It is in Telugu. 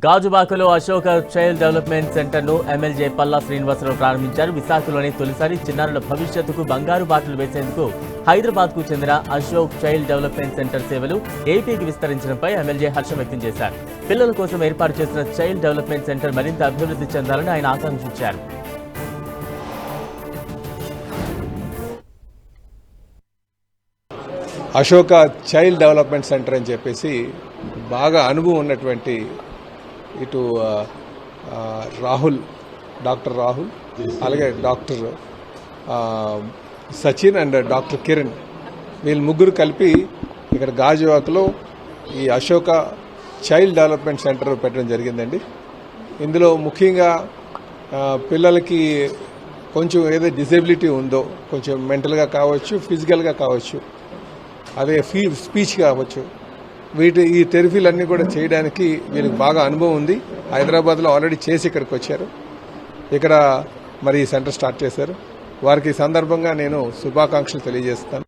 గాజువాకలో అశోక చైల్డ్ డెవలప్మెంట్ సెంటర్ను ఎమ్మెల్యే పల్లా శ్రీనివాసరావు ప్రారంభించారు. విశాఖలోని తొలిసారి చిన్నారుల భవిష్యత్తుకు బంగారు బాటలు వేసేందుకు హైదరాబాద్కు చెందిన అశోక్ చైల్డ్ డెవలప్మెంట్ సెంటర్ సేవలు ఏపీకి విస్తరించడంపై ఎమ్మెల్యే హర్షం వ్యక్తం చేశారు. పిల్లల కోసం ఏర్పాటు చేసిన చైల్డ్ డెవలప్మెంట్ సెంటర్ మరింత అభివృద్ధి చెందాలని ఆయన ఆకాంక్షించారు. అశోక చైల్డ్ డెవలప్మెంట్ సెంటర్ అని చెప్పేసి బాగా అనుభవం ఉన్నటువంటి ఇటు డాక్టర్ రాహుల్ అలాగే doctor Sachin and doctor Kiran వీళ్ళు ముగ్గురు కలిపి ఇక్కడ గాజువాకలో ఈ అశోక చైల్డ్ డెవలప్మెంట్ సెంటర్ పెట్టడం జరిగిందండి. ఇందులో ముఖ్యంగా పిల్లలకి కొంచెం ఏదో డిజేబిలిటీ ఉందో కొంచెం మెంటల్గా కావచ్చు, ఫిజికల్గా కావచ్చు, అదే స్పీచ్ కావచ్చు, ఈ థెరపీలన్నీ కూడా చేయడానికి వీళ్ళకి బాగా అనుభవం ఉంది. హైదరాబాద్లో ఆల్రెడీ చేసి ఇక్కడికి వచ్చారు. ఇక్కడ మరి ఈ సెంటర్ స్టార్ట్ చేశారు. వారికి ఈ సందర్భంగా నేను శుభాకాంక్షలు తెలియజేస్తాను.